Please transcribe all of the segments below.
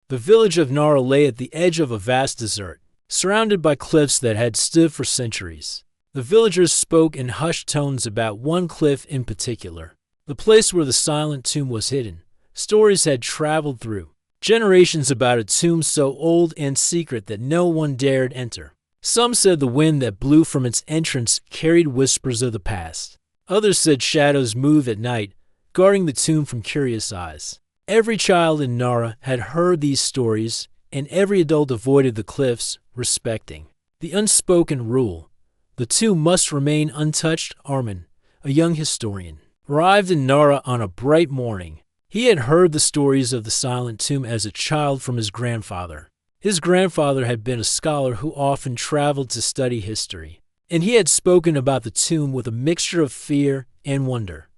The village of Nara lay at the edge of a vast desert, surrounded by cliffs that had stood for centuries. The villagers spoke in hushed tones about one cliff in particular, the place where the silent tomb was hidden. Stories had traveled through generations about a tomb so old and secret that no one dared enter. Some said the wind that blew from its entrance carried whispers of the past. Others said shadows moved at night, guarding the tomb from curious eyes. Every child in Nara had heard these stories, and every adult avoided the cliffs, respecting the unspoken rule: the tomb must remain untouched. Armin, a young historian, arrived in Nara on a bright morning. He had heard the stories of the silent tomb as a child from his grandfather. His grandfather had been a scholar who often traveled to study history, and he had spoken about the tomb with a mixture of fear and wonder.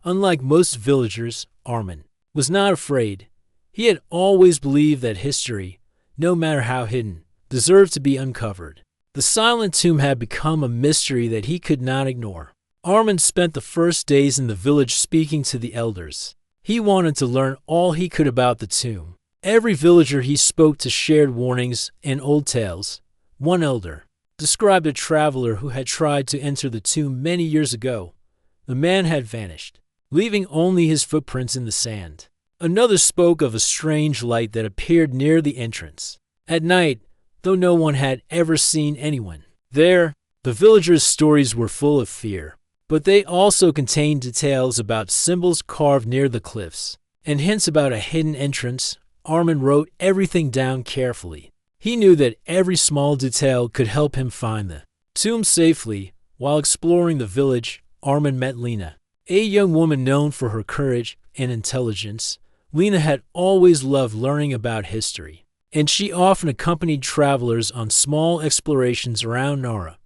Unlike most villagers, Armin was not afraid. He had always believed that history, no matter how hidden, deserved to be uncovered. The silent tomb had become a mystery that he could not ignore. Armin spent the first days in the village speaking to the elders. He wanted to learn all he could about the tomb. Every villager he spoke to shared warnings and old tales. One elder described a traveler who had tried to enter the tomb many years ago. The man had vanished, leaving only his footprints in the sand. Another spoke of a strange light that appeared near the entrance at night, though no one had ever seen anyone there. The villagers' stories were full of fear, but they also contained details about symbols carved near the cliffs and hints about a hidden entrance. Armin wrote everything down carefully. He knew that every small detail could help him find the tomb safely. While exploring the village, Armin met Lena, a young woman known for her courage and intelligence. Lena had always loved learning about history, and she often accompanied travelers on small explorations around Nara.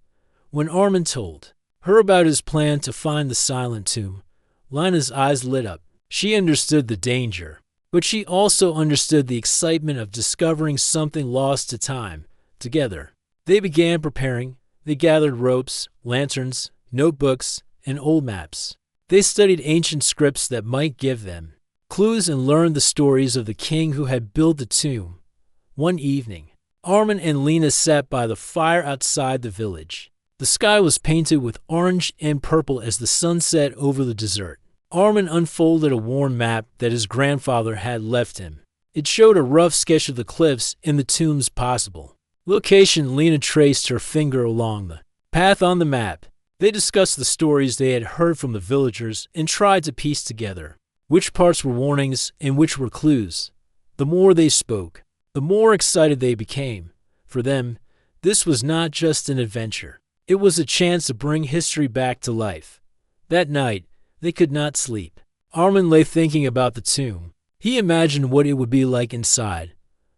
When Armin told her about his plan to find the silent tomb, Lena's eyes lit up. She understood the danger, but she also understood the excitement of discovering something lost to time. Together, they began preparing. They gathered ropes, lanterns, notebooks, and old maps. They studied ancient scripts that might give them clues and learned the stories of the king who had built the tomb. One evening, Armin and Lena sat by the fire outside the village. The sky was painted with orange and purple as the sun set over the desert. Armin unfolded a worn map that his grandfather had left him. It showed a rough sketch of the cliffs and the tomb's possible location. Lena traced her finger along the path on the map. They discussed the stories they had heard from the villagers and tried to piece together which parts were warnings and which were clues. The more they spoke, the more excited they became. For them, this was not just an adventure. It was a chance to bring history back to life. That night, they could not sleep. Armin lay thinking about the tomb. He imagined what it would be like inside.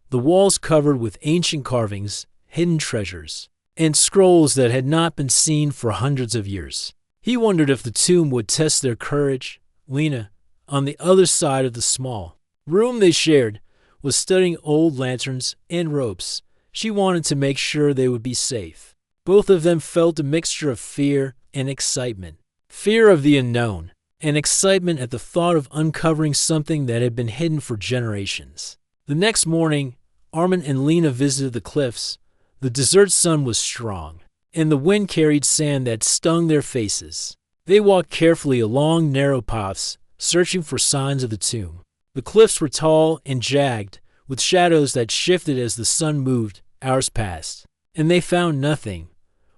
The walls covered with ancient carvings, hidden treasures, and scrolls that had not been seen for hundreds of years. He wondered if the tomb would test their courage. Lena, on the other side of the small room they shared, was studying old lanterns and ropes. She wanted to make sure they would be safe. Both of them felt a mixture of fear and excitement. Fear of the unknown, and excitement at the thought of uncovering something that had been hidden for generations. The next morning, Armin and Lena visited the cliffs. The desert sun was strong, and the wind carried sand that stung their faces. They walked carefully along narrow paths, searching for signs of the tomb. The cliffs were tall and jagged, with shadows that shifted as the sun moved. Hours passed, and they found nothing.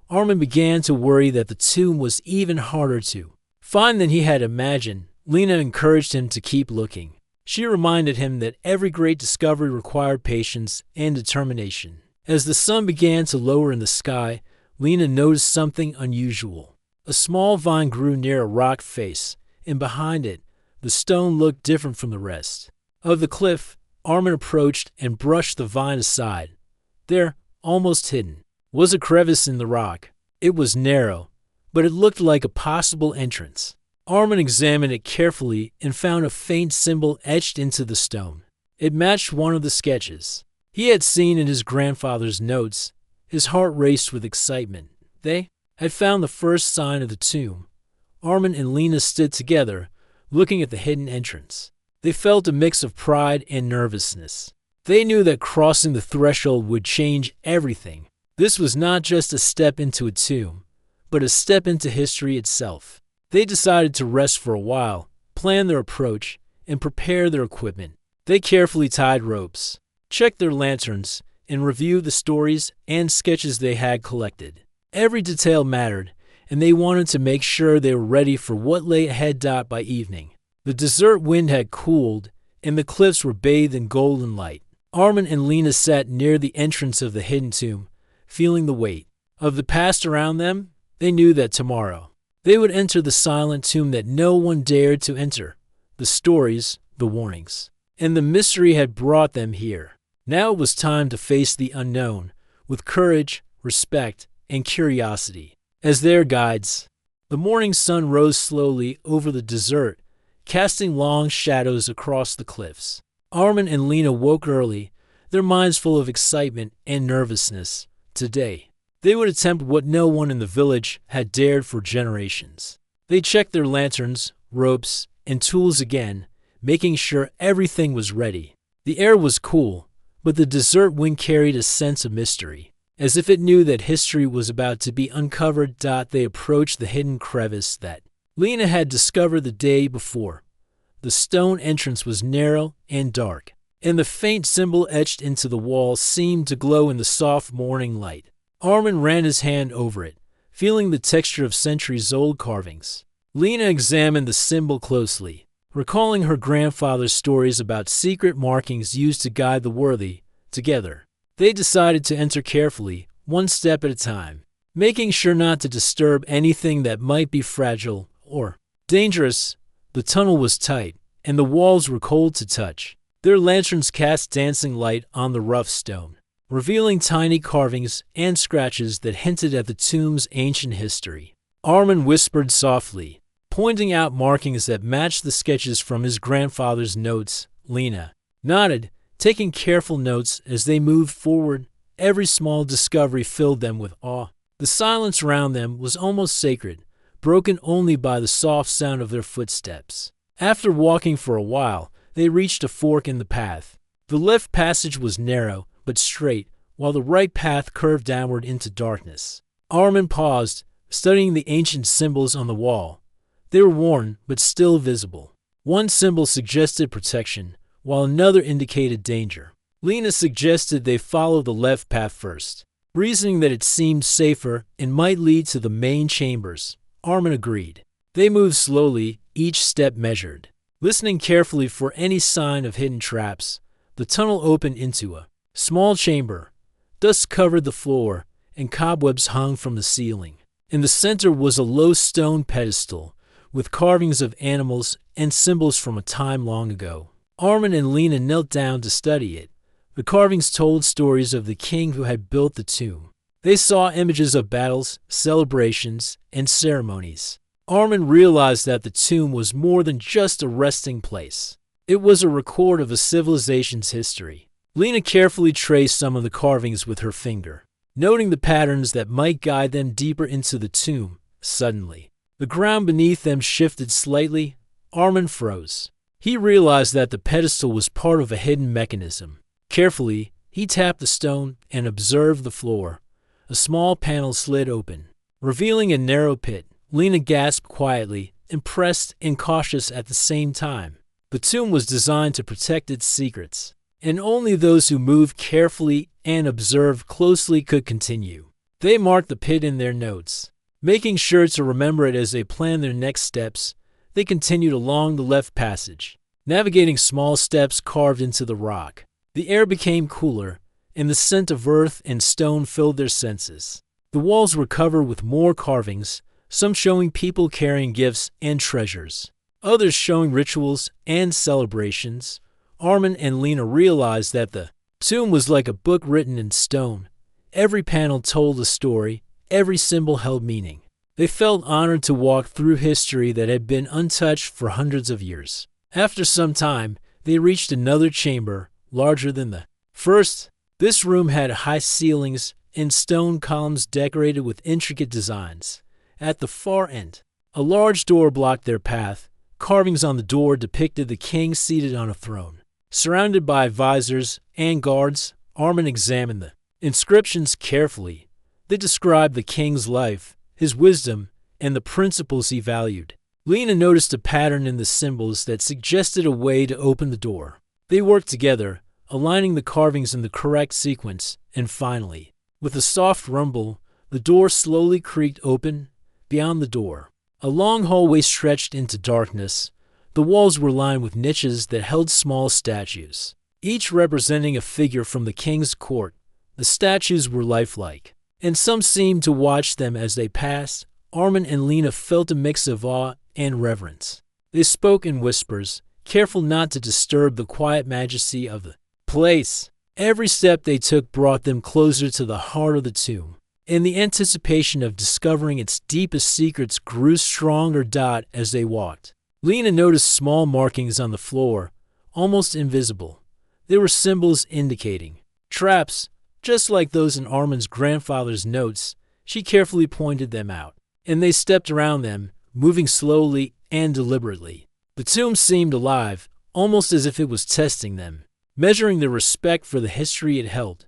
Armin began to worry that the tomb was even harder to find than he had imagined. Lena encouraged him to keep looking. She reminded him that every great discovery required patience and determination. As the sun began to lower in the sky, Lena noticed something unusual. A small vine grew near a rock face, and behind it, the stone looked different from the rest of the cliff. Armin approached and brushed the vine aside. There, almost hidden, was a crevice in the rock. It was narrow, but it looked like a possible entrance. Armin examined it carefully and found a faint symbol etched into the stone. It matched one of the sketches he had seen in his grandfather's notes. His heart raced with excitement. They had found the first sign of the tomb. Armin and Lena stood together, looking at the hidden entrance. They felt a mix of pride and nervousness. They knew that crossing the threshold would change everything. This was not just a step into a tomb, but a step into history itself. They decided to rest for a while, plan their approach, and prepare their equipment. They carefully tied ropes, checked their lanterns, and reviewed the stories and sketches they had collected. Every detail mattered, and they wanted to make sure they were ready for what lay ahead. By evening, the desert wind had cooled, and the cliffs were bathed in golden light. Armin and Lena sat near the entrance of the hidden tomb, feeling the weight of the past around them. They knew that tomorrow they would enter the silent tomb that no one dared to enter. The stories, the warnings, and the mystery had brought them here. Now it was time to face the unknown with courage, respect, and curiosity. As their guides, the morning sun rose slowly over the desert, casting long shadows across the cliffs. Armin and Lena woke early, their minds full of excitement and nervousness. Today, they would attempt what no one in the village had dared for generations. They checked their lanterns, ropes, and tools again, making sure everything was ready. The air was cool, but the desert wind carried a sense of mystery, as if it knew that history was about to be uncovered. They approached the hidden crevice that Lena had discovered the day before. The stone entrance was narrow and dark, and the faint symbol etched into the wall seemed to glow in the soft morning light. Armin ran his hand over it, feeling the texture of centuries-old carvings. Lena examined the symbol closely, recalling her grandfather's stories about secret markings used to guide the worthy. Together, they decided to enter carefully, one step at a time, making sure not to disturb anything that might be fragile or dangerous. The tunnel was tight, and the walls were cold to touch. Their lanterns cast dancing light on the rough stone, revealing tiny carvings and scratches that hinted at the tomb's ancient history. Armin whispered softly, pointing out markings that matched the sketches from his grandfather's notes. Lena nodded, taking careful notes as they moved forward. Every small discovery filled them with awe. The silence around them was almost sacred, broken only by the soft sound of their footsteps. After walking for a while, they reached a fork in the path. The left passage was narrow but straight, while the right path curved downward into darkness. Armin paused, studying the ancient symbols on the wall. They were worn but still visible. One symbol suggested protection, while another indicated danger. Lena suggested they follow the left path first, reasoning that it seemed safer and might lead to the main chambers. Armin agreed. They moved slowly, each step measured, listening carefully for any sign of hidden traps. The tunnel opened into a small chamber. Dust covered the floor, and cobwebs hung from the ceiling. In the center was a low stone pedestal, with carvings of animals and symbols from a time long ago. Armin and Lena knelt down to study it. The carvings told stories of the king who had built the tomb. They saw images of battles, celebrations, and ceremonies. Armin realized that the tomb was more than just a resting place. It was a record of a civilization's history. Lena carefully traced some of the carvings with her finger, noting the patterns that might guide them deeper into the tomb. Suddenly, the ground beneath them shifted slightly. Armin froze. He realized that the pedestal was part of a hidden mechanism. Carefully, he tapped the stone and observed the floor. A small panel slid open, revealing a narrow pit. Lena gasped quietly, impressed and cautious at the same time. The tomb was designed to protect its secrets, and only those who moved carefully and observed closely could continue. They marked the pit in their notes, making sure to remember it as they planned their next steps. They continued along the left passage, navigating small steps carved into the rock. The air became cooler, and the scent of earth and stone filled their senses. The walls were covered with more carvings, some showing people carrying gifts and treasures, others showing rituals and celebrations. Armin and Lena realized that the tomb was like a book written in stone. Every panel told a story, every symbol held meaning. They felt honored to walk through history that had been untouched for hundreds of years. After some time, they reached another chamber, larger than the first. This room had high ceilings and stone columns decorated with intricate designs. At the far end, a large door blocked their path. Carvings on the door depicted the king seated on a throne, Surrounded by advisors and guards, Armin examined the inscriptions carefully. They described the king's life, his wisdom, and the principles he valued. Lena noticed a pattern in the symbols that suggested a way to open the door. They worked together, aligning the carvings in the correct sequence, and finally, with a soft rumble, the door slowly creaked open. Beyond the door, a long hallway stretched into darkness. The walls were lined with niches that held small statues, each representing a figure from the king's court. The statues were lifelike, and some seemed to watch them as they passed. Armin and Lena felt a mix of awe and reverence. They spoke in whispers, careful not to disturb the quiet majesty of the place. Every step they took brought them closer to the heart of the tomb, and the anticipation of discovering its deepest secrets grew stronger. As they walked, Lena noticed small markings on the floor, almost invisible. They were symbols indicating traps, just like those in Armin's grandfather's notes. She carefully pointed them out, and they stepped around them, moving slowly and deliberately. The tomb seemed alive, almost as if it was testing them, measuring their respect for the history it held.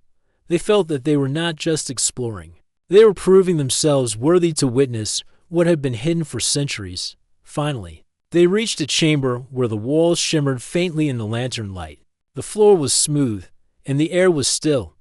They felt that they were not just exploring. They were proving themselves worthy to witness what had been hidden for centuries. Finally, they reached a chamber where the walls shimmered faintly in the lantern light. The floor was smooth, and the air was still.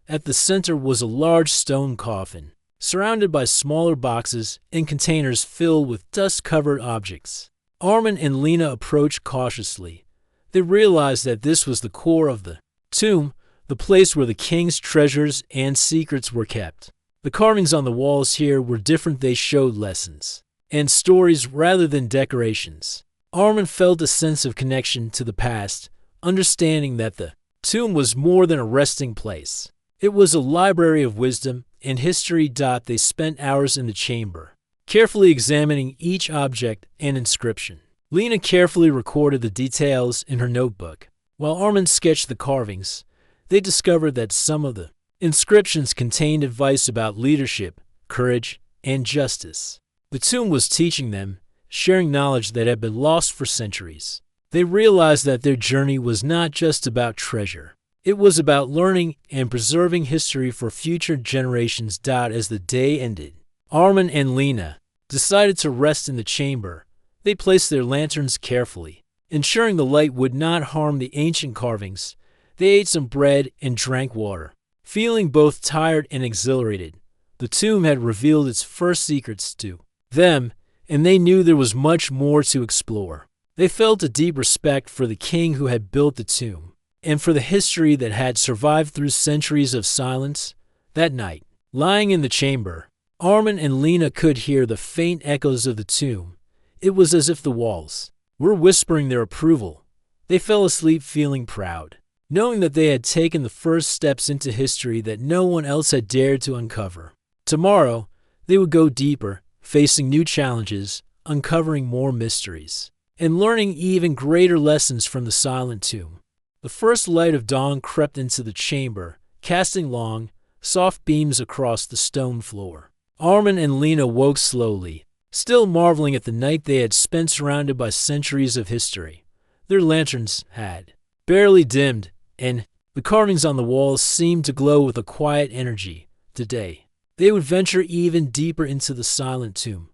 At the center was a large stone coffin, surrounded by smaller boxes and containers filled with dust-covered objects. Armin and Lena approached cautiously. They realized that this was the core of the tomb, the place where the king's treasures and secrets were kept. The carvings on the walls here were different. They showed lessons and stories rather than decorations. Armin felt a sense of connection to the past, understanding that the tomb was more than a resting place. It was a library of wisdom and history. They spent hours in the chamber, carefully examining each object and inscription. Lena carefully recorded the details in her notebook, while Armin sketched the carvings. They discovered that some of the inscriptions contained advice about leadership, courage, and justice. The tomb was teaching them, sharing knowledge that had been lost for centuries. They realized that their journey was not just about treasure. It was about learning and preserving history for future generations. As the day ended, Armin and Lena decided to rest in the chamber. They placed their lanterns carefully, ensuring the light would not harm the ancient carvings. They ate some bread and drank water, feeling both tired and exhilarated. The tomb had revealed its first secrets to them, and they knew there was much more to explore. They felt a deep respect for the king who had built the tomb, and for the history that had survived through centuries of silence. That night, lying in the chamber, Armin and Lena could hear the faint echoes of the tomb. It was as if the walls were whispering their approval. They fell asleep feeling proud, knowing that they had taken the first steps into history that no one else had dared to uncover. Tomorrow, they would go deeper, facing new challenges, uncovering more mysteries, and learning even greater lessons from the silent tomb. The first light of dawn crept into the chamber, casting long, soft beams across the stone floor. Armin and Lena woke slowly, still marveling at the night they had spent surrounded by centuries of history. Their lanterns had barely dimmed, and the carvings on the walls seemed to glow with a quiet energy. Today, they would venture even deeper into the silent tomb.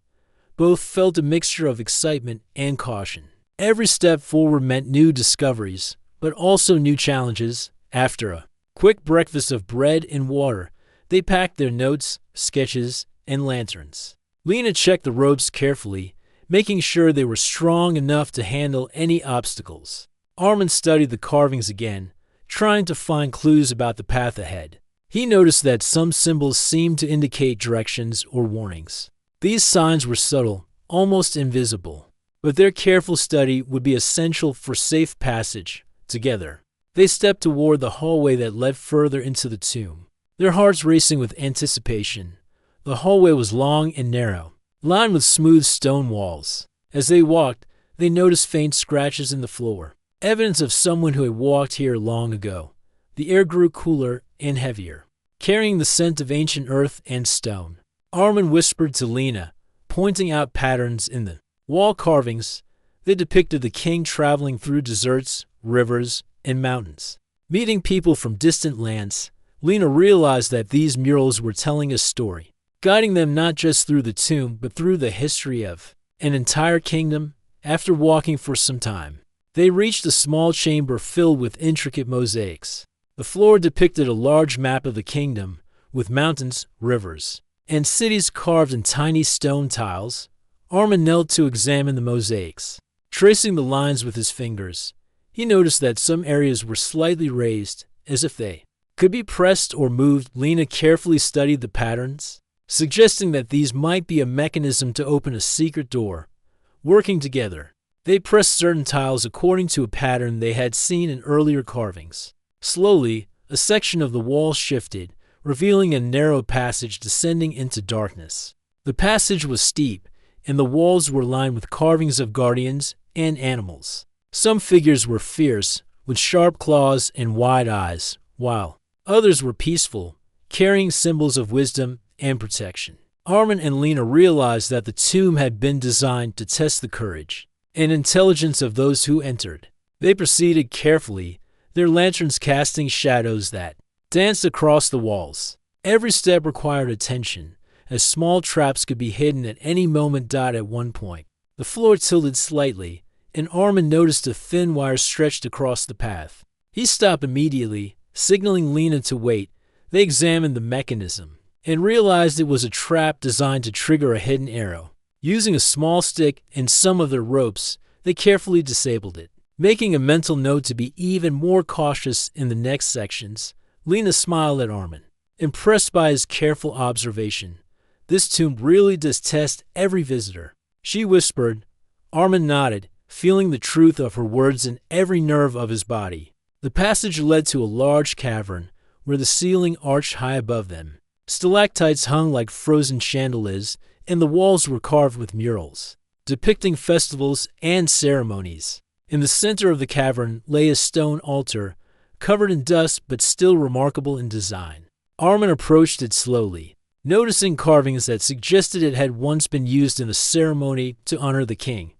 Both felt a mixture of excitement and caution. Every step forward meant new discoveries, but also new challenges. After a quick breakfast of bread and water, they packed their notes, sketches, and lanterns. Lena checked the ropes carefully, making sure they were strong enough to handle any obstacles. Armin studied the carvings again, trying to find clues about the path ahead. He noticed that some symbols seemed to indicate directions or warnings. These signs were subtle, almost invisible, but their careful study would be essential for safe passage. Together, they stepped toward the hallway that led further into the tomb, their hearts racing with anticipation. The hallway was long and narrow, lined with smooth stone walls. As they walked, they noticed faint scratches in the floor, evidence of someone who had walked here long ago. The air grew cooler and heavier, carrying the scent of ancient earth and stone. Armin whispered to Lena, pointing out patterns in the wall carvings. They depicted the king traveling through deserts, rivers, and mountains. Meeting people from distant lands, Lena realized that these murals were telling a story, guiding them not just through the tomb but through the history of an entire kingdom. After walking for some time, they reached a small chamber filled with intricate mosaics. The floor depicted a large map of the kingdom, with mountains, rivers, and cities carved in tiny stone tiles. Armin knelt to examine the mosaics. Tracing the lines with his fingers, he noticed that some areas were slightly raised, as if they could be pressed or moved. Lena carefully studied the patterns, suggesting that these might be a mechanism to open a secret door. Working together, they pressed certain tiles according to a pattern they had seen in earlier carvings. Slowly, a section of the wall shifted, revealing a narrow passage descending into darkness. The passage was steep, and the walls were lined with carvings of guardians and animals. Some figures were fierce, with sharp claws and wide eyes, while others were peaceful, carrying symbols of wisdom and protection. Armin and Lena realized that the tomb had been designed to test the courage and intelligence of those who entered. They proceeded carefully, their lanterns casting shadows that danced across the walls. Every step required attention, as small traps could be hidden at any moment. At one point, the floor tilted slightly, and Armin noticed a thin wire stretched across the path. He stopped immediately, signaling Lena to wait. They examined the mechanism and realized it was a trap designed to trigger a hidden arrow. Using a small stick and some of their ropes, they carefully disabled it. Making a mental note to be even more cautious in the next sections, Lena smiled at Armin, impressed by his careful observation. This tomb really does test every visitor, she whispered. Armin nodded, feeling the truth of her words in every nerve of his body. The passage led to a large cavern, where the ceiling arched high above them. Stalactites hung like frozen chandeliers, and the walls were carved with murals, depicting festivals and ceremonies. In the center of the cavern lay a stone altar, covered in dust but still remarkable in design. Armin approached it slowly, noticing carvings that suggested it had once been used in a ceremony to honor the king.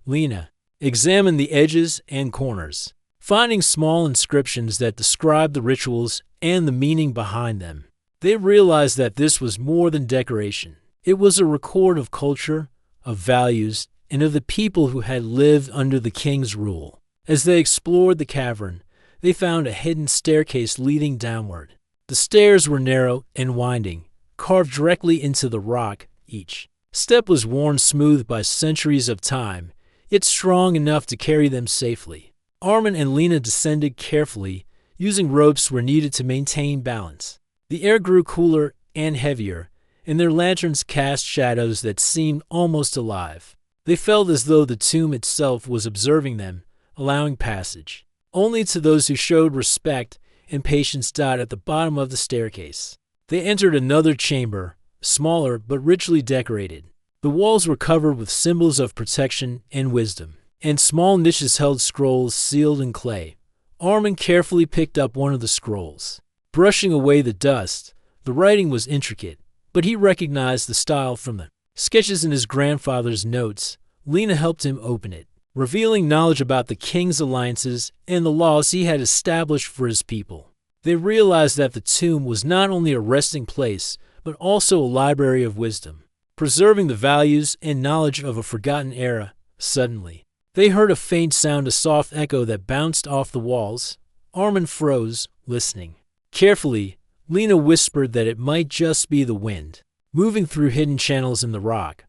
Lena examined the edges and corners, finding small inscriptions that described the rituals and the meaning behind them. They realized that this was more than decoration. It was a record of culture, of values, and of the people who had lived under the king's rule. As they explored the cavern, they found a hidden staircase leading downward. The stairs were narrow and winding, carved directly into the rock. Each step was worn smooth by centuries of time, yet strong enough to carry them safely. Armin and Lena descended carefully, using ropes where needed to maintain balance. The air grew cooler and heavier, and their lanterns cast shadows that seemed almost alive. They felt as though the tomb itself was observing them, allowing passage only to those who showed respect and patience. At the bottom of the staircase, they entered another chamber, smaller but richly decorated. The walls were covered with symbols of protection and wisdom, and small niches held scrolls sealed in clay. Armin carefully picked up one of the scrolls, brushing away the dust. The writing was intricate, but he recognized the style from the sketches in his grandfather's notes. Lena helped him open it, revealing knowledge about the king's alliances and the laws he had established for his people. They realized that the tomb was not only a resting place, but also a library of wisdom, preserving the values and knowledge of a forgotten era. Suddenly, they heard a faint sound, a soft echo that bounced off the walls. Armin froze, listening. Carefully, Lena whispered that it might just be the wind, moving through hidden channels in the rock.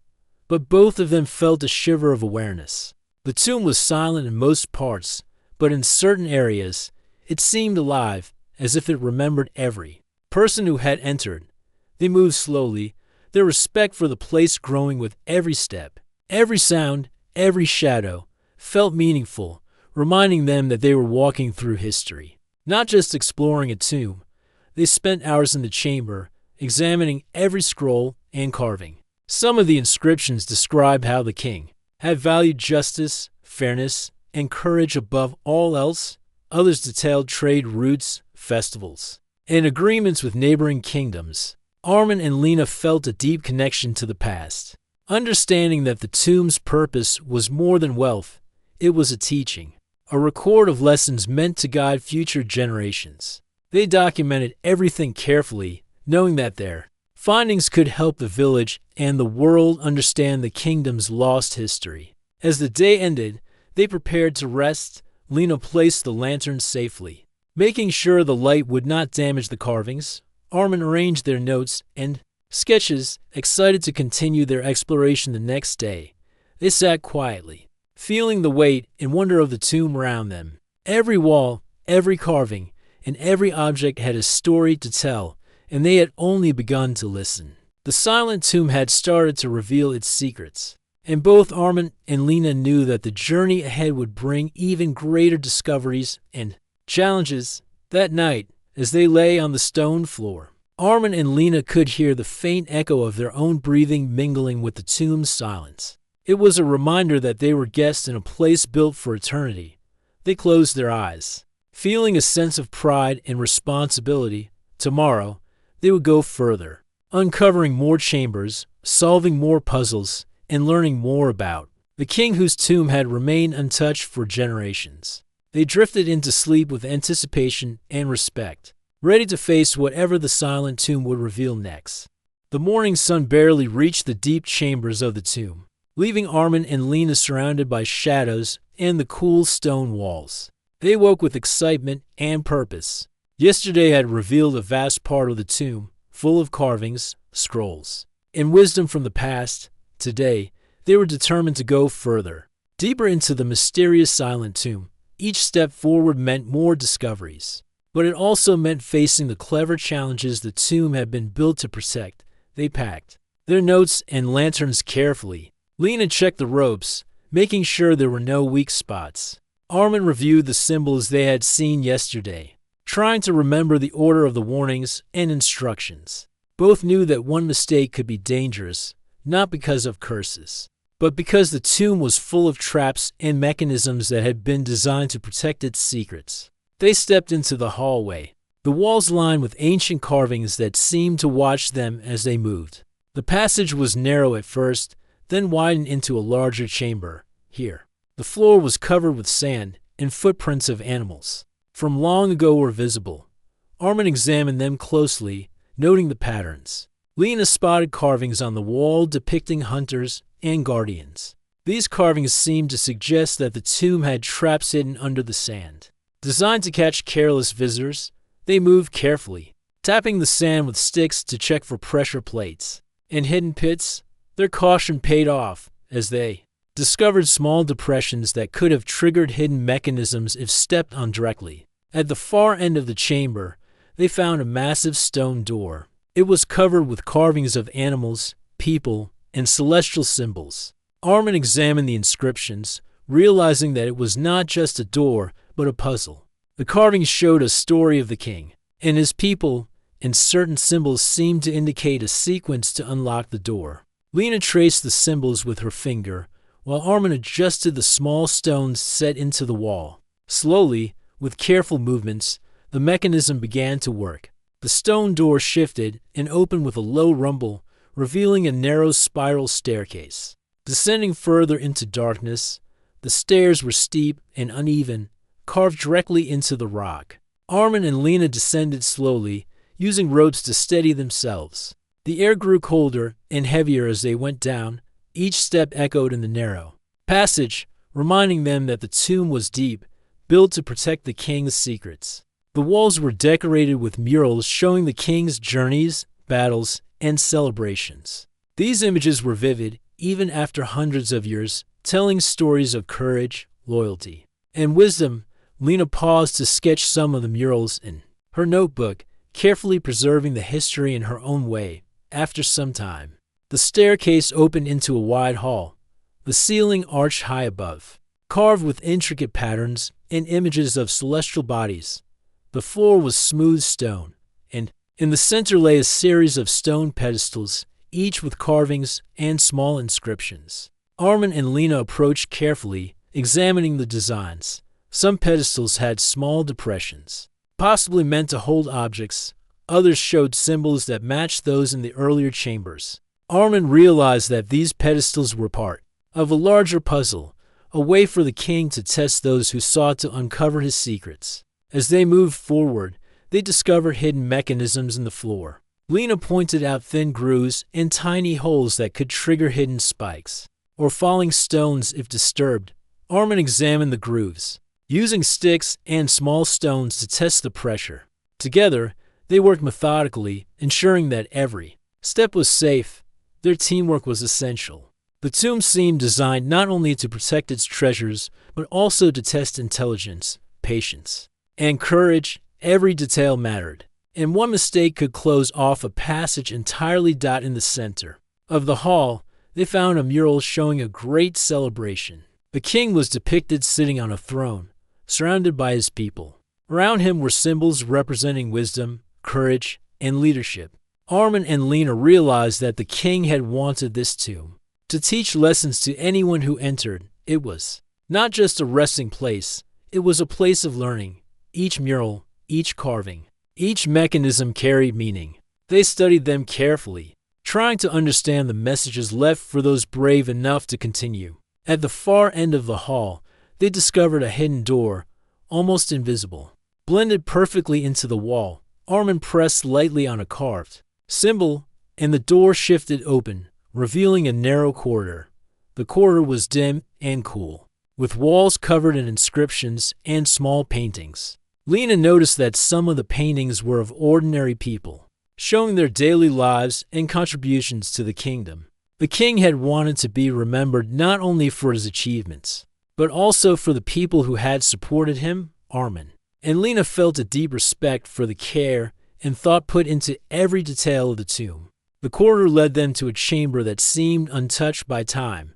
But both of them felt a shiver of awareness. The tomb was silent in most parts, but in certain areas, it seemed alive, as if it remembered every person who had entered. They moved slowly, their respect for the place growing with every step. Every sound, every shadow, felt meaningful, reminding them that they were walking through history, not just exploring a tomb. They spent hours in the chamber, examining every scroll and carving. Some of the inscriptions described how the king had valued justice, fairness, and courage above all else. Others detailed trade routes, festivals, and agreements with neighboring kingdoms. Armin and Lena felt a deep connection to the past, understanding that the tomb's purpose was more than wealth. It was a teaching, a record of lessons meant to guide future generations. They documented everything carefully, knowing that their findings could help the village and the world understand the kingdom's lost history. As the day ended, they prepared to rest. Lena placed the lantern safely, making sure the light would not damage the carvings. Armin arranged their notes and sketches, excited to continue their exploration the next day. They sat quietly, feeling the weight and wonder of the tomb around them. Every wall, every carving, and every object had a story to tell, and they had only begun to listen. The silent tomb had started to reveal its secrets, and both Armin and Lena knew that the journey ahead would bring even greater discoveries and challenges. That night, as they lay on the stone floor, Armin and Lena could hear the faint echo of their own breathing mingling with the tomb's silence. It was a reminder that they were guests in a place built for eternity. They closed their eyes, feeling a sense of pride and responsibility. Tomorrow, they would go further, uncovering more chambers, solving more puzzles, and learning more about the king whose tomb had remained untouched for generations. They drifted into sleep with anticipation and respect, ready to face whatever the silent tomb would reveal next. The morning sun barely reached the deep chambers of the tomb, leaving Armin and Lena surrounded by shadows and the cool stone walls. They woke with excitement and purpose. Yesterday had revealed a vast part of the tomb, full of carvings, scrolls, and wisdom from the past. Today, they were determined to go further, deeper into the mysterious silent tomb. Each step forward meant more discoveries, but it also meant facing the clever challenges the tomb had been built to protect. They packed their notes and lanterns carefully. Lena checked the ropes, making sure there were no weak spots. Armin reviewed the symbols they had seen yesterday, trying to remember the order of the warnings and instructions. Both knew that one mistake could be dangerous, not because of curses, but because the tomb was full of traps and mechanisms that had been designed to protect its secrets. They stepped into the hallway, the walls lined with ancient carvings that seemed to watch them as they moved. The passage was narrow at first, then widened into a larger chamber. Here, the floor was covered with sand, and footprints of animals from long ago were visible. Armin examined them closely, noting the patterns. Lena spotted carvings on the wall depicting hunters and guardians. These carvings seemed to suggest that the tomb had traps hidden under the sand. Designed to catch careless visitors, they moved carefully, tapping the sand with sticks to check for pressure plates and hidden pits. Their caution paid off as they discovered small depressions that could have triggered hidden mechanisms if stepped on directly. At the far end of the chamber, they found a massive stone door. It was covered with carvings of animals, people, and celestial symbols. Armin examined the inscriptions, realizing that it was not just a door, but a puzzle. The carvings showed a story of the king and his people, and certain symbols seemed to indicate a sequence to unlock the door. Lena traced the symbols with her finger, while Armin adjusted the small stones set into the wall. Slowly, with careful movements, the mechanism began to work. The stone door shifted and opened with a low rumble, revealing a narrow spiral staircase. Descending further into darkness, the stairs were steep and uneven, carved directly into the rock. Armin and Lena descended slowly, using ropes to steady themselves. The air grew colder and heavier as they went down. Each step echoed in the narrow passage, reminding them that the tomb was deep, built to protect the king's secrets. The walls were decorated with murals showing the king's journeys, battles, and celebrations. These images were vivid, even after hundreds of years, telling stories of courage, loyalty, and wisdom. Lena paused to sketch some of the murals in her notebook, carefully preserving the history in her own way. After some time, the staircase opened into a wide hall, the ceiling arched high above, carved with intricate patterns and images of celestial bodies. The floor was smooth stone, and in the center lay a series of stone pedestals, each with carvings and small inscriptions. Armin and Lena approached carefully, examining the designs. Some pedestals had small depressions, possibly meant to hold objects. Others showed symbols that matched those in the earlier chambers. Armin realized that these pedestals were part of a larger puzzle, a way for the king to test those who sought to uncover his secrets. As they moved forward, they discovered hidden mechanisms in the floor. Lena pointed out thin grooves and tiny holes that could trigger hidden spikes, or falling stones if disturbed. Armin examined the grooves, using sticks and small stones to test the pressure. Together, they worked methodically, ensuring that every step was safe. Their teamwork was essential. The tomb seemed designed not only to protect its treasures, but also to test intelligence, patience, and courage. Every detail mattered, and one mistake could close off a passage entirely. In the center of the hall, they found a mural showing a great celebration. The king was depicted sitting on a throne, surrounded by his people. Around him were symbols representing wisdom, courage, and leadership. Armin and Lena realized that the king had wanted this tomb to teach lessons to anyone who entered. It was not just a resting place, it was a place of learning. Each mural, each carving, each mechanism carried meaning. They studied them carefully, trying to understand the messages left for those brave enough to continue. At the far end of the hall, they discovered a hidden door, almost invisible, blended perfectly into the wall. Armin pressed lightly on a carved symbol, and the door shifted open, revealing a narrow corridor. The corridor was dim and cool, with walls covered in inscriptions and small paintings. Lena noticed that some of the paintings were of ordinary people, showing their daily lives and contributions to the kingdom. The king had wanted to be remembered not only for his achievements, but also for the people who had supported him. Armin and Lena felt a deep respect for the care and thought put into every detail of the tomb. The corridor led them to a chamber that seemed untouched by time.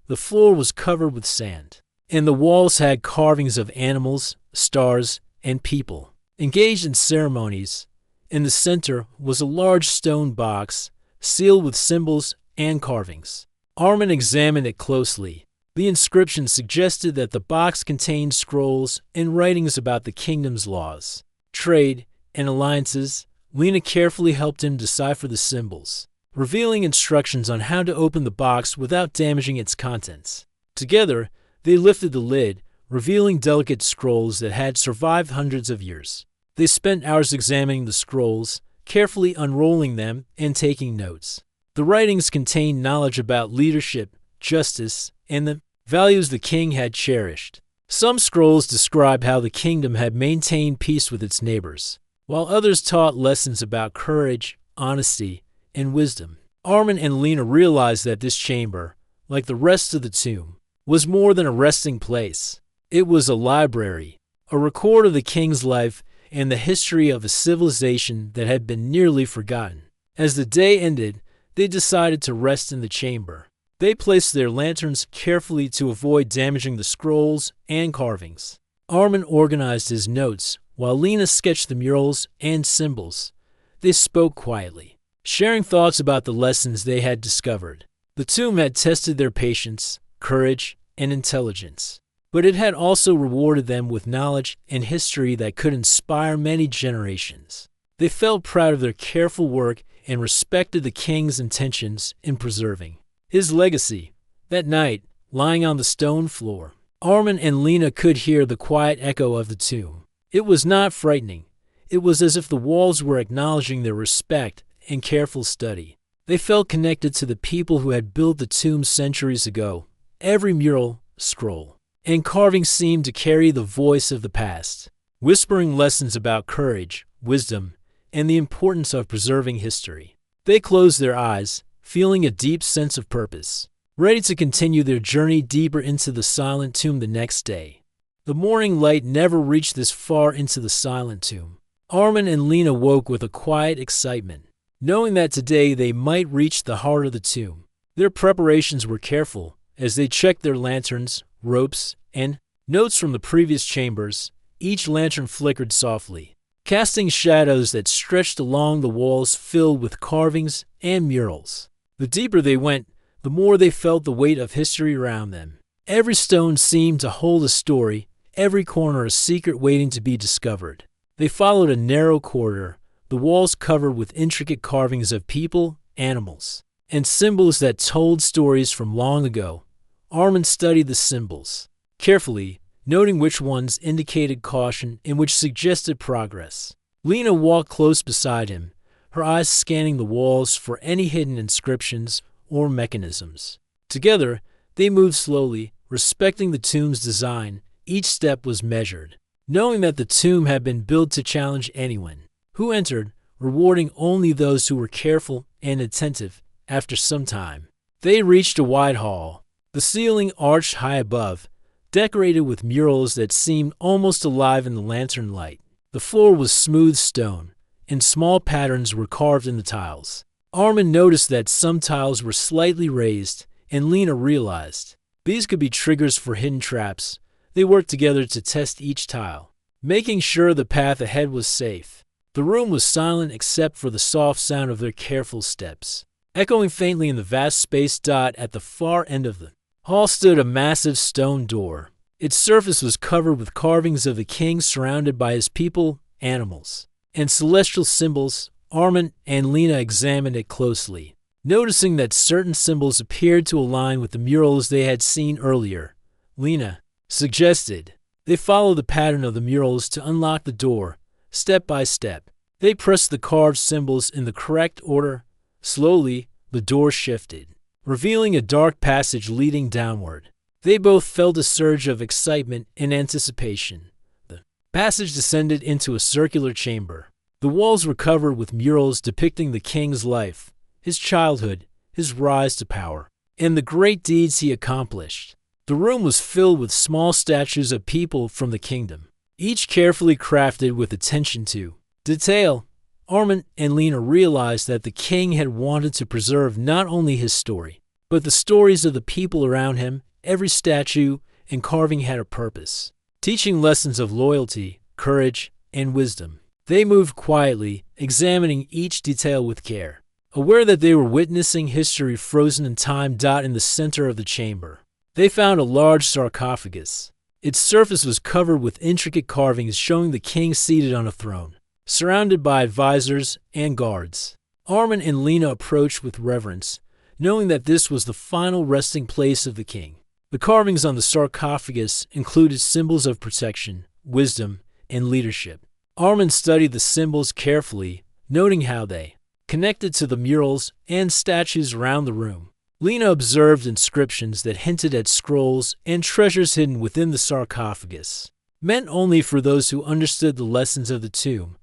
The floor was covered with sand, and the walls had carvings of animals, stars, and people engaged in ceremonies. In the center was a large stone box, sealed with symbols and carvings. Armin examined it closely. The inscription suggested that the box contained scrolls and writings about the kingdom's laws, trade, and alliances. Lena carefully helped him decipher the symbols, revealing instructions on how to open the box without damaging its contents. Together, they lifted the lid, revealing delicate scrolls that had survived hundreds of years. They spent hours examining the scrolls, carefully unrolling them and taking notes. The writings contained knowledge about leadership, justice, and the values the king had cherished. Some scrolls described how the kingdom had maintained peace with its neighbors, while others taught lessons about courage, honesty, and wisdom. Armin and Lena realized that this chamber, like the rest of the tomb, was more than a resting place. It was a library, a record of the king's life and the history of a civilization that had been nearly forgotten. As the day ended, they decided to rest in the chamber. They placed their lanterns carefully to avoid damaging the scrolls and carvings. Armin organized his notes, while Lena sketched the murals and symbols. They spoke quietly, sharing thoughts about the lessons they had discovered. The tomb had tested their patience, courage, and intelligence, but it had also rewarded them with knowledge and history that could inspire many generations. They felt proud of their careful work and respected the king's intentions in preserving his legacy. That night, lying on the stone floor, Armin and Lena could hear the quiet echo of the tomb. It was not frightening. It was as if the walls were acknowledging their respect and careful study. They felt connected to the people who had built the tomb centuries ago. Every mural, scroll, and carving seemed to carry the voice of the past, whispering lessons about courage, wisdom, and the importance of preserving history. They closed their eyes, feeling a deep sense of purpose, ready to continue their journey deeper into the silent tomb the next day. The morning light never reached this far into the silent tomb. Armin and Lena woke with a quiet excitement, knowing that today they might reach the heart of the tomb. Their preparations were careful as they checked their lanterns, ropes, and notes from the previous chambers. Each lantern flickered softly, casting shadows that stretched along the walls filled with carvings and murals. The deeper they went, the more they felt the weight of history around them. Every stone seemed to hold a story, every corner a secret waiting to be discovered. They followed a narrow corridor, the walls covered with intricate carvings of people, animals, and symbols that told stories from long ago. Armin studied the symbols carefully, noting which ones indicated caution and which suggested progress. Lena walked close beside him, her eyes scanning the walls for any hidden inscriptions or mechanisms. Together, they moved slowly, respecting the tomb's design. Each step was measured, knowing that the tomb had been built to challenge anyone who entered, rewarding only those who were careful and attentive. After some time, they reached a wide hall. The ceiling arched high above, decorated with murals that seemed almost alive in the lantern light. The floor was smooth stone, and small patterns were carved in the tiles. Armin noticed that some tiles were slightly raised, and Lena realized these could be triggers for hidden traps. They worked together to test each tile, making sure the path ahead was safe. The room was silent except for the soft sound of their careful steps, echoing faintly in the vast space. At the far end of the hall stood a massive stone door. Its surface was covered with carvings of the king surrounded by his people, animals, and celestial symbols. Armin and Lena examined it closely, noticing that certain symbols appeared to align with the murals they had seen earlier. Lena suggested they follow the pattern of the murals to unlock the door, step by step. They pressed the carved symbols in the correct order. Slowly, the door shifted, revealing a dark passage leading downward. They both felt a surge of excitement and anticipation. The passage descended into a circular chamber. The walls were covered with murals depicting the king's life, his childhood, his rise to power, and the great deeds he accomplished. The room was filled with small statues of people from the kingdom, each carefully crafted with attention to detail. Armin and Lena realized that the king had wanted to preserve not only his story, but the stories of the people around him. Every statue and carving had a purpose, teaching lessons of loyalty, courage, and wisdom. They moved quietly, examining each detail with care, aware that they were witnessing history frozen in time. In the center of the chamber, they found a large sarcophagus. Its surface was covered with intricate carvings showing the king seated on a throne, surrounded by advisors and guards. Armin and Lena approached with reverence, knowing that this was the final resting place of the king. The carvings on the sarcophagus included symbols of protection, wisdom, and leadership. Armin studied the symbols carefully, noting how they connected to the murals and statues around the room. Lena observed inscriptions that hinted at scrolls and treasures hidden within the sarcophagus, meant only for those who understood the lessons of the tomb.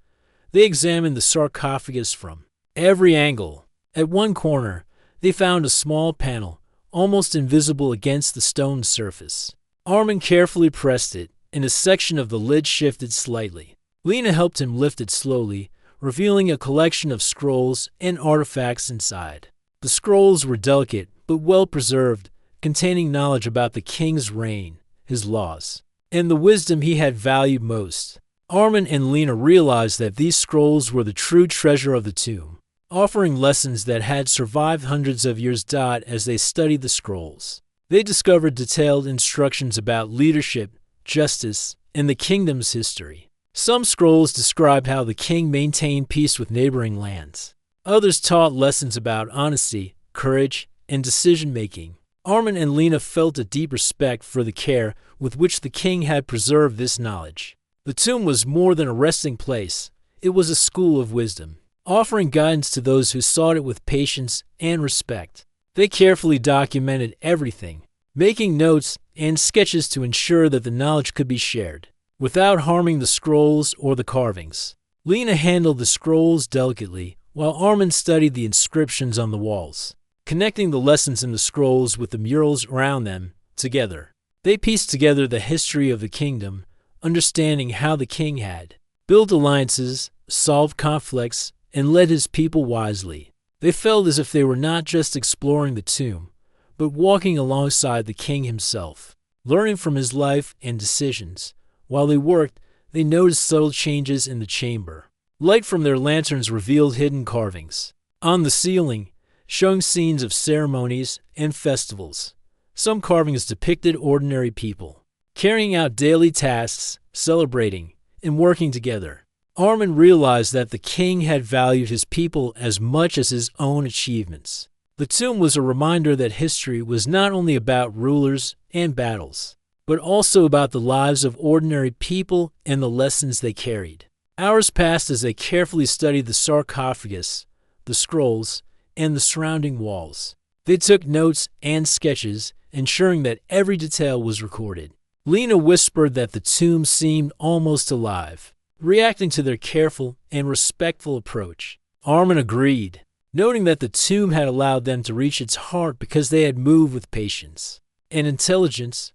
They examined the sarcophagus from every angle. At one corner, they found a small panel, almost invisible against the stone surface. Armin carefully pressed it, and a section of the lid shifted slightly. Lena helped him lift it slowly, revealing a collection of scrolls and artifacts inside. The scrolls were delicate but well preserved, containing knowledge about the king's reign, his laws, and the wisdom he had valued most. Armin and Lena realized that these scrolls were the true treasure of the tomb, offering lessons that had survived hundreds of years. As they studied the scrolls, they discovered detailed instructions about leadership, justice, and the kingdom's history. Some scrolls described how the king maintained peace with neighboring lands. Others taught lessons about honesty, courage, and decision-making. Armin and Lena felt a deep respect for the care with which the king had preserved this knowledge. The tomb was more than a resting place. It was a school of wisdom, offering guidance to those who sought it with patience and respect. They carefully documented everything, making notes and sketches to ensure that the knowledge could be shared without harming the scrolls or the carvings. Lena handled the scrolls delicately, while Armin studied the inscriptions on the walls, connecting the lessons in the scrolls with the murals around them. Together, they pieced together the history of the kingdom, understanding how the king had built alliances, solved conflicts, and led his people wisely. They felt as if they were not just exploring the tomb, but walking alongside the king himself, learning from his life and decisions. While they worked, they noticed subtle changes in the chamber. Light from their lanterns revealed hidden carvings on the ceiling, showing scenes of ceremonies and festivals. Some carvings depicted ordinary people, carrying out daily tasks, celebrating, and working together. Armin realized that the king had valued his people as much as his own achievements. The tomb was a reminder that history was not only about rulers and battles, but also about the lives of ordinary people and the lessons they carried. Hours passed as they carefully studied the sarcophagus, the scrolls, and the surrounding walls. They took notes and sketches, ensuring that every detail was recorded. Lena whispered that the tomb seemed almost alive, reacting to their careful and respectful approach. Armin agreed, noting that the tomb had allowed them to reach its heart because they had moved with patience and intelligence.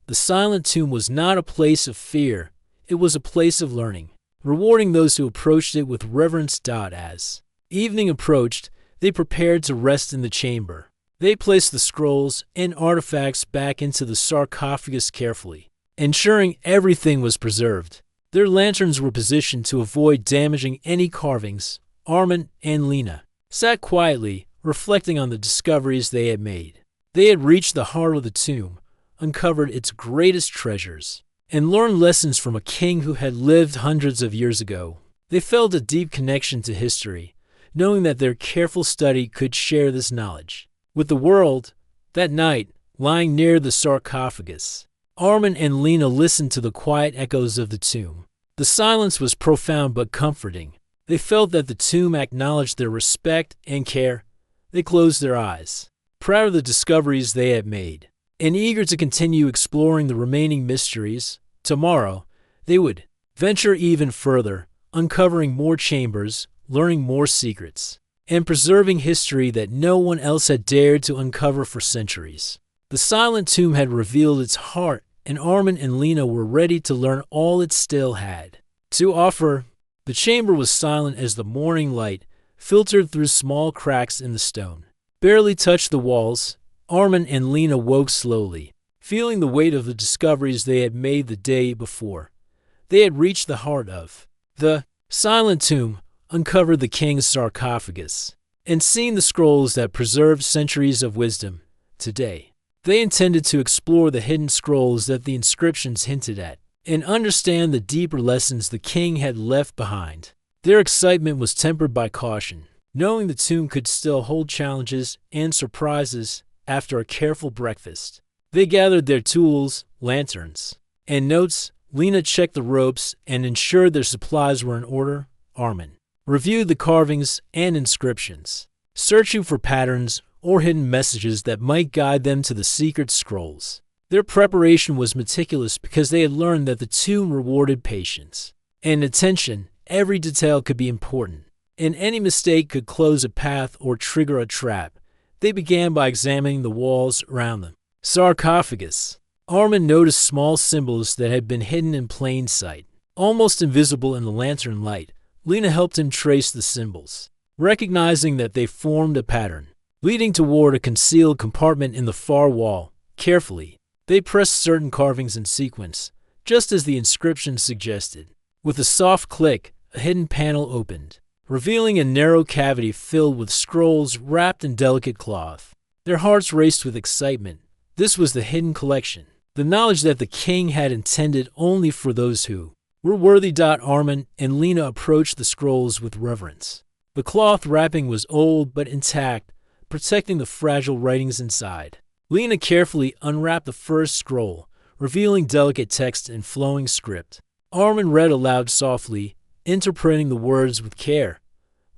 The silent tomb was not a place of fear, it was a place of learning, rewarding those who approached it with reverence. As evening approached, they prepared to rest in the chamber. They placed the scrolls and artifacts back into the sarcophagus carefully, ensuring everything was preserved. Their lanterns were positioned to avoid damaging any carvings. Armin and Lena sat quietly, reflecting on the discoveries they had made. They had reached the heart of the tomb, uncovered its greatest treasures, and learned lessons from a king who had lived hundreds of years ago. They felt a deep connection to history, knowing that their careful study could share this knowledge with the world. That night, lying near the sarcophagus, Armin and Lena listened to the quiet echoes of the tomb. The silence was profound but comforting. They felt that the tomb acknowledged their respect and care. They closed their eyes, proud of the discoveries they had made, and eager to continue exploring the remaining mysteries. Tomorrow, they would venture even further, uncovering more chambers, learning more secrets, and preserving history that no one else had dared to uncover for centuries. The silent tomb had revealed its heart, and Armin and Lena were ready to learn all it still had to offer. The chamber was silent as the morning light filtered through small cracks in the stone, barely touched the walls. Armin and Lena woke slowly, feeling the weight of the discoveries they had made the day before. They had reached the heart of the silent tomb, uncovered the king's sarcophagus, and seen the scrolls that preserved centuries of wisdom. Today, they intended to explore the hidden scrolls that the inscriptions hinted at, and understand the deeper lessons the king had left behind. Their excitement was tempered by caution, knowing the tomb could still hold challenges and surprises. After a careful breakfast, they gathered their tools, lanterns, and notes. Lena checked the ropes and ensured their supplies were in order. Armin reviewed the carvings and inscriptions, searching for patterns or hidden messages that might guide them to the secret scrolls. Their preparation was meticulous because they had learned that the tomb rewarded patience and attention. Every detail could be important, and any mistake could close a path or trigger a trap. They began by examining the walls around the sarcophagus. Armin noticed small symbols that had been hidden in plain sight, almost invisible in the lantern light. Lena helped him trace the symbols, recognizing that they formed a pattern, leading toward a concealed compartment in the far wall. Carefully, they pressed certain carvings in sequence, just as the inscription suggested. With a soft click, a hidden panel opened, revealing a narrow cavity filled with scrolls wrapped in delicate cloth. Their hearts raced with excitement. This was the hidden collection, the knowledge that the king had intended only for those who were worthy. Armin and Lena approached the scrolls with reverence. The cloth wrapping was old but intact, protecting the fragile writings inside. Lena carefully unwrapped the first scroll, revealing delicate text and flowing script. Armin read aloud softly, interpreting the words with care.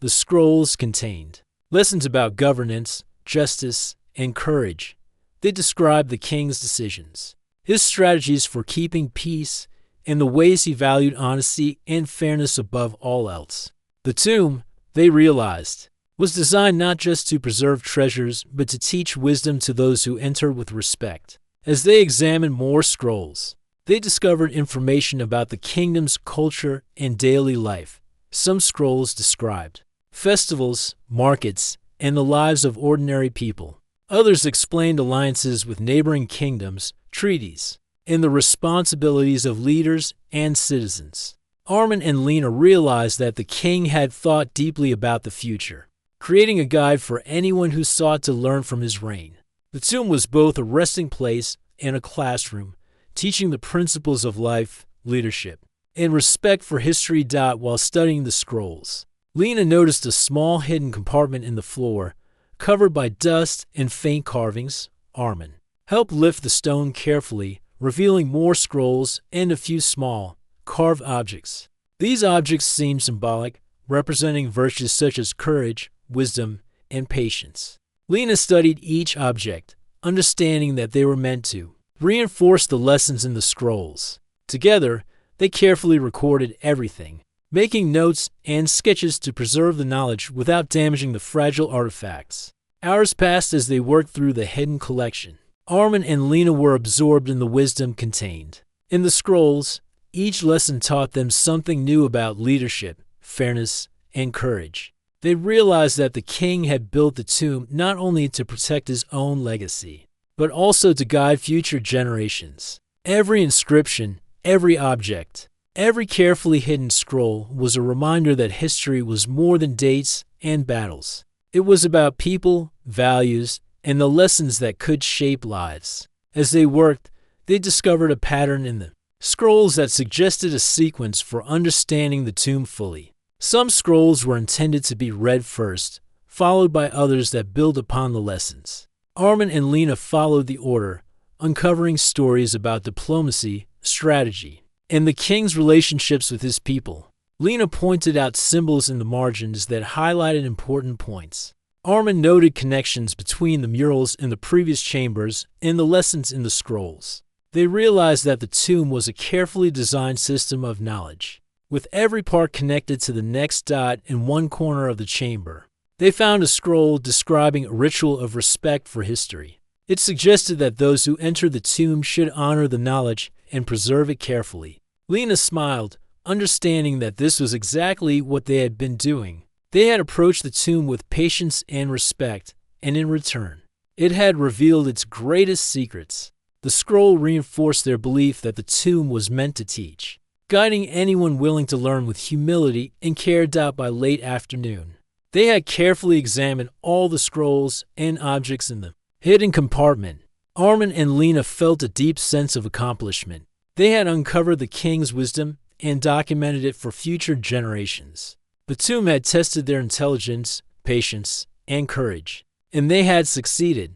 The scrolls contained lessons about governance, justice, and courage. They described the king's decisions, his strategies for keeping peace, and the ways he valued honesty and fairness above all else. The tomb, they realized, was designed not just to preserve treasures, but to teach wisdom to those who enter with respect. As they examined more scrolls, they discovered information about the kingdom's culture and daily life. Some scrolls described festivals, markets, and the lives of ordinary people. Others explained alliances with neighboring kingdoms, treaties, and the responsibilities of leaders and citizens. Armin and Lena realized that the king had thought deeply about the future, creating a guide for anyone who sought to learn from his reign. The tomb was both a resting place and a classroom, teaching the principles of life, leadership, and respect for history. While studying the scrolls, Lena noticed a small hidden compartment in the floor, covered by dust and faint carvings. Armin helped lift the stone carefully, revealing more scrolls and a few small, carved objects. These objects seemed symbolic, representing virtues such as courage, wisdom, and patience. Lena studied each object, understanding that they were meant to reinforce the lessons in the scrolls. Together, they carefully recorded everything, making notes and sketches to preserve the knowledge without damaging the fragile artifacts. Hours passed as they worked through the hidden collection. Armin and Lena were absorbed in the wisdom contained in the scrolls. Each lesson taught them something new about leadership, fairness, and courage. They realized that the king had built the tomb not only to protect his own legacy, but also to guide future generations. Every inscription, every object, every carefully hidden scroll was a reminder that history was more than dates and battles. It was about people, values, and the lessons that could shape lives. As they worked, they discovered a pattern in the scrolls that suggested a sequence for understanding the tomb fully. Some scrolls were intended to be read first, followed by others that build upon the lessons. Armin and Lena followed the order, uncovering stories about diplomacy, strategy, and the king's relationships with his people. Lena pointed out symbols in the margins that highlighted important points. Armin noted connections between the murals in the previous chambers and the lessons in the scrolls. They realized that the tomb was a carefully designed system of knowledge, with every part connected to the next dot in one corner of the chamber. They found a scroll describing a ritual of respect for history. It suggested that those who entered the tomb should honor the knowledge and preserve it carefully. Lena smiled, understanding that this was exactly what they had been doing. They had approached the tomb with patience and respect, and in return, it had revealed its greatest secrets. The scroll reinforced their belief that the tomb was meant to teach, guiding anyone willing to learn with humility and care. By late afternoon, they had carefully examined all the scrolls and objects in the hidden compartment. Armin and Lena felt a deep sense of accomplishment. They had uncovered the king's wisdom and documented it for future generations. The tomb had tested their intelligence, patience, and courage, and they had succeeded.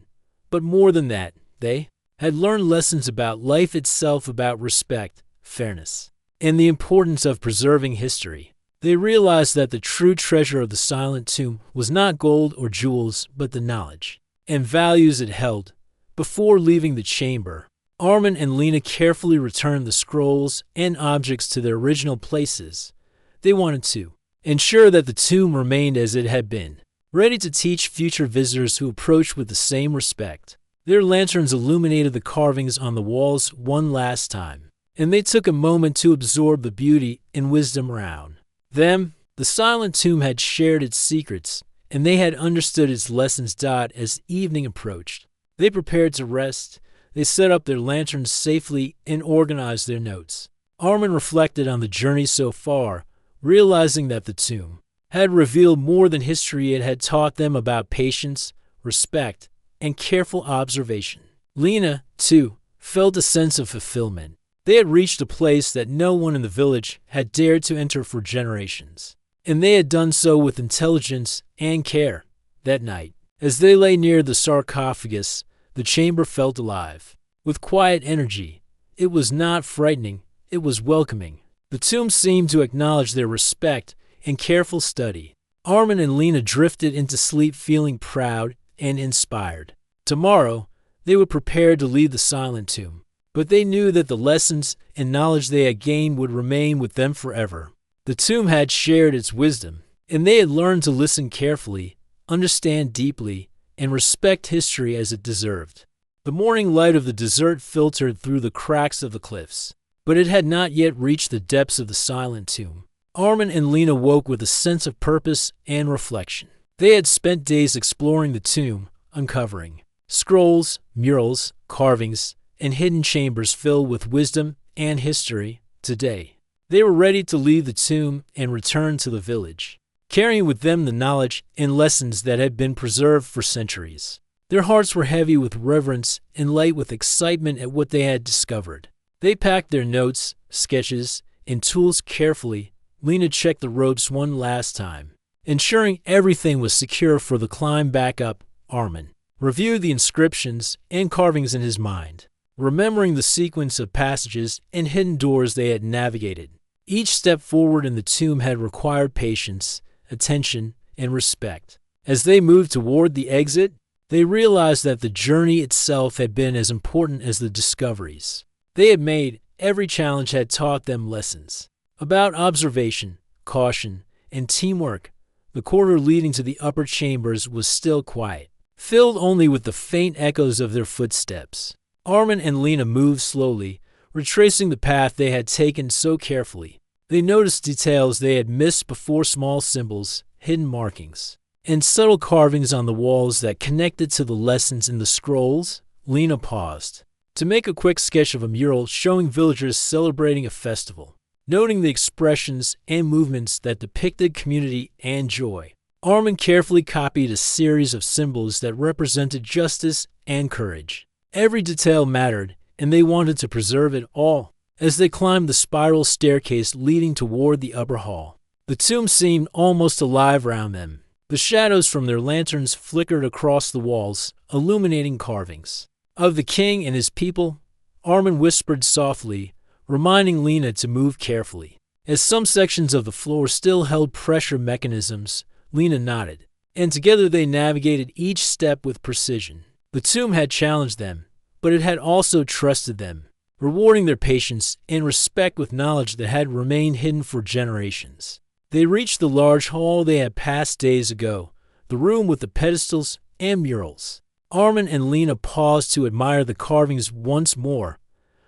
But more than that, they had learned lessons about life itself, about respect, fairness, and the importance of preserving history. They realized that the true treasure of the silent tomb was not gold or jewels, but the knowledge and values it held. Before leaving the chamber, Armin and Lena carefully returned the scrolls and objects to their original places. They wanted to ensure that the tomb remained as it had been, ready to teach future visitors who approached with the same respect. Their lanterns illuminated the carvings on the walls one last time, and they took a moment to absorb the beauty and wisdom around them. The silent tomb had shared its secrets, and they had understood its lessons. As evening approached, they prepared to rest. They set up their lanterns safely and organized their notes. Armin reflected on the journey so far, realizing that the tomb had revealed more than history. It had taught them about patience, respect, and careful observation. Lena, too, felt a sense of fulfillment. They had reached a place that no one in the village had dared to enter for generations, and they had done so with intelligence and care. That night, as they lay near the sarcophagus, the chamber felt alive, with quiet energy. It was not frightening, it was welcoming. The tomb seemed to acknowledge their respect and careful study. Armin and Lena drifted into sleep feeling proud and inspired. Tomorrow, they would prepare to leave the silent tomb, but they knew that the lessons and knowledge they had gained would remain with them forever. The tomb had shared its wisdom, and they had learned to listen carefully, understand deeply, and respect history as it deserved. The morning light of the desert filtered through the cracks of the cliffs, but it had not yet reached the depths of the silent tomb. Armin and Lena woke with a sense of purpose and reflection. They had spent days exploring the tomb, uncovering scrolls, murals, carvings, and hidden chambers filled with wisdom and history. Today, they were ready to leave the tomb and return to the village, carrying with them the knowledge and lessons that had been preserved for centuries. Their hearts were heavy with reverence and light with excitement at what they had discovered. They packed their notes, sketches, and tools carefully. Lena checked the ropes one last time, ensuring everything was secure for the climb back up Armin reviewed the inscriptions and carvings in his mind, remembering the sequence of passages and hidden doors they had navigated. Each step forward in the tomb had required patience, attention, and respect. As they moved toward the exit, they realized that the journey itself had been as important as the discoveries they had made. Every challenge had taught them lessons about observation, caution, and teamwork. The corridor leading to the upper chambers was still quiet, filled only with the faint echoes of their footsteps. Armin and Lena moved slowly, retracing the path they had taken so carefully. They noticed details they had missed before: small symbols, hidden markings, and subtle carvings on the walls that connected to the lessons in the scrolls. Lena paused to make a quick sketch of a mural showing villagers celebrating a festival, noting the expressions and movements that depicted community and joy. Armin carefully copied a series of symbols that represented justice and courage. Every detail mattered, and they wanted to preserve it all. As they climbed the spiral staircase leading toward the upper hall, the tomb seemed almost alive around them. The shadows from their lanterns flickered across the walls, illuminating carvings of the king and his people. Armin whispered softly, reminding Lena to move carefully. As some sections of the floor still held pressure mechanisms, Lena nodded, and together they navigated each step with precision. The tomb had challenged them, but it had also trusted them, rewarding their patience and respect with knowledge that had remained hidden for generations. They reached the large hall they had passed days ago, the room with the pedestals and murals. Armin and Lena paused to admire the carvings once more.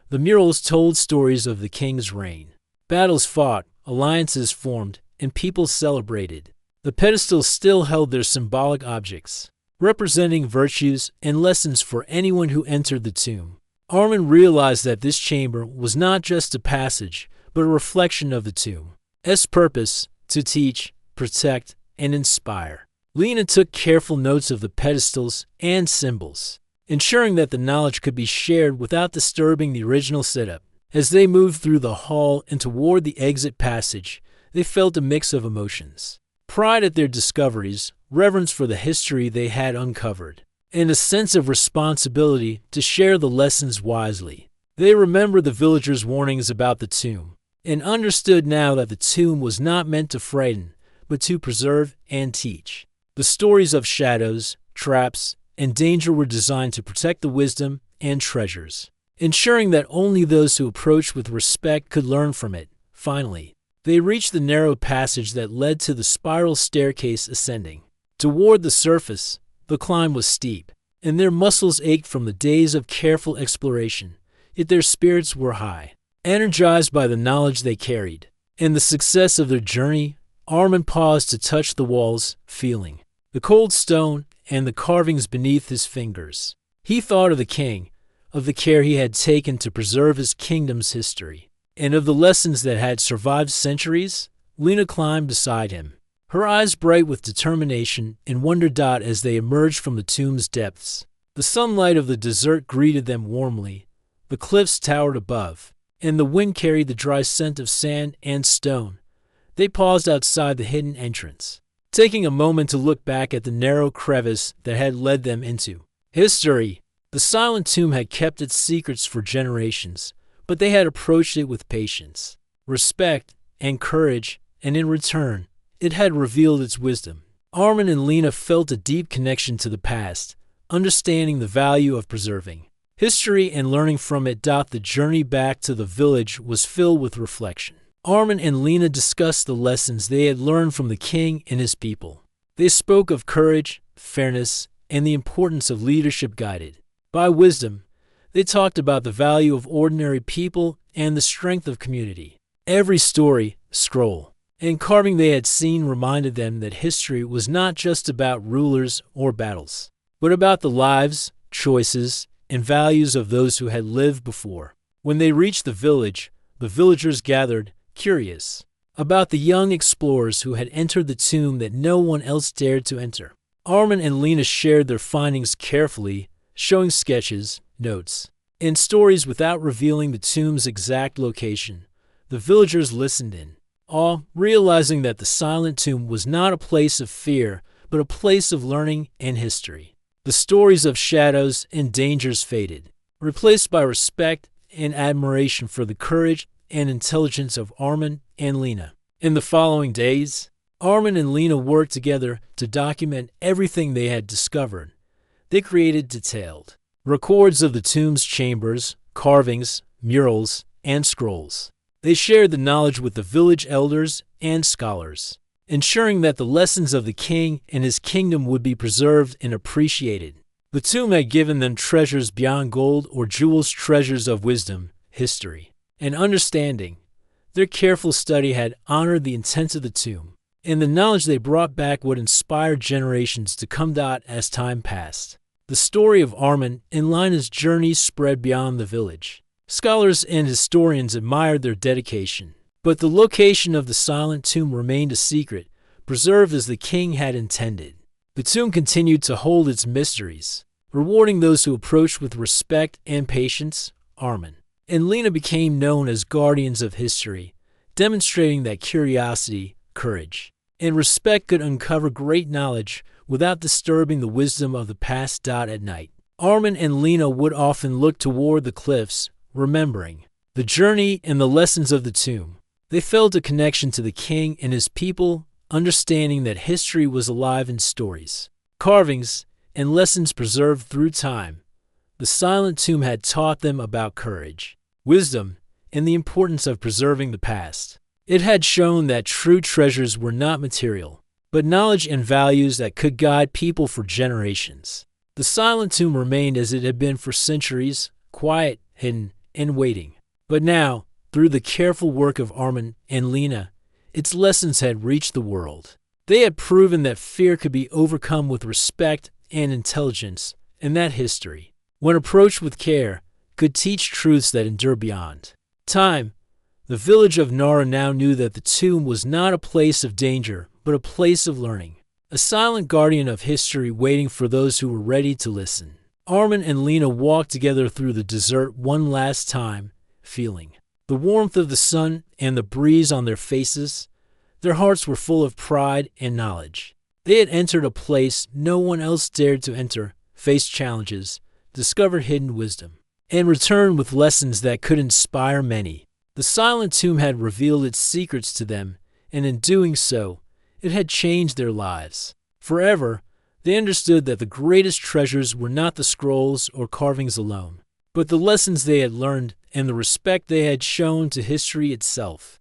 The murals told stories of the king's reign. Battles fought, alliances formed, and people celebrated. The pedestals still held their symbolic objects, representing virtues and lessons for anyone who entered the tomb. Armin realized that this chamber was not just a passage, but a reflection of the tomb's purpose: to teach, protect, and inspire. Lena took careful notes of the pedestals and symbols, ensuring that the knowledge could be shared without disturbing the original setup. As they moved through the hall and toward the exit passage, they felt a mix of emotions: pride at their discoveries, reverence for the history they had uncovered, and a sense of responsibility to share the lessons wisely. They remembered the villagers' warnings about the tomb, and understood now that the tomb was not meant to frighten, but to preserve and teach. The stories of shadows, traps, and danger were designed to protect the wisdom and treasures, ensuring that only those who approached with respect could learn from it. Finally, they reached the narrow passage that led to the spiral staircase ascending toward the surface. The climb was steep, and their muscles ached from the days of careful exploration, yet their spirits were high, energized by the knowledge they carried and the success of their journey. Armin paused to touch the walls, feeling the cold stone and the carvings beneath his fingers. He thought of the king, of the care he had taken to preserve his kingdom's history, and of the lessons that had survived centuries. Lena climbed beside him, her eyes bright with determination and wonder. As they emerged from the tomb's depths, the sunlight of the desert greeted them warmly. The cliffs towered above, and the wind carried the dry scent of sand and stone. They paused outside the hidden entrance, taking a moment to look back at the narrow crevice that had led them into history. The silent tomb had kept its secrets for generations, but they had approached it with patience, respect, and courage, and in return, it had revealed its wisdom. Armin and Lena felt a deep connection to the past, understanding the value of preserving history and learning from it. The journey back to the village was filled with reflection. Armin and Lena discussed the lessons they had learned from the king and his people. They spoke of courage, fairness, and the importance of leadership guided by wisdom. They talked about the value of ordinary people and the strength of community. Every story, scroll, and carving they had seen reminded them that history was not just about rulers or battles, but about the lives, choices, and values of those who had lived before. When they reached the village, the villagers gathered, curious about the young explorers who had entered the tomb that no one else dared to enter. Armin and Lena shared their findings carefully, showing sketches, notes, and stories without revealing the tomb's exact location. The villagers listened in awe, realizing that the silent tomb was not a place of fear, but a place of learning and history. The stories of shadows and dangers faded, replaced by respect and admiration for the courage and intelligence of Armin and Lena. In the following days, Armin and Lena worked together to document everything they had discovered. They created detailed records of the tomb's chambers, carvings, murals, and scrolls. They shared the knowledge with the village elders and scholars, ensuring that the lessons of the king and his kingdom would be preserved and appreciated. The tomb had given them treasures beyond gold or jewels, treasures of wisdom, history, and understanding. Their careful study had honored the intent of the tomb, and the knowledge they brought back would inspire generations to come. As time passed, the story of Armin and Lena's journey spread beyond the village. Scholars and historians admired their dedication, but the location of the silent tomb remained a secret, preserved as the king had intended. The tomb continued to hold its mysteries, rewarding those who approached with respect and patience. Armin and Lena became known as guardians of history, demonstrating that curiosity, courage, and respect could uncover great knowledge without disturbing the wisdom of the past. At night, Armin and Lena would often look toward the cliffs, remembering the journey and the lessons of the tomb. They felt a connection to the king and his people, understanding that history was alive in stories, carvings, and lessons preserved through time. The silent tomb had taught them about courage, wisdom, and the importance of preserving the past. It had shown that true treasures were not material, but knowledge and values that could guide people for generations. The silent tomb remained as it had been for centuries, quiet, hidden, and waiting. But now, through the careful work of Armin and Lena, its lessons had reached the world. They had proven that fear could be overcome with respect and intelligence, and that history, when approached with care, could teach truths that endure beyond time. The village of Nara now knew that the tomb was not a place of danger, but a place of learning, a silent guardian of history waiting for those who were ready to listen. Armin and Lena walked together through the desert one last time, feeling the warmth of the sun and the breeze on their faces. Their hearts were full of pride and knowledge. They had entered a place no one else dared to enter, faced challenges, discovered hidden wisdom, and returned with lessons that could inspire many. The silent tomb had revealed its secrets to them, and in doing so, it had changed their lives. Forever, they understood that the greatest treasures were not the scrolls or carvings alone, but the lessons they had learned and the respect they had shown to history itself.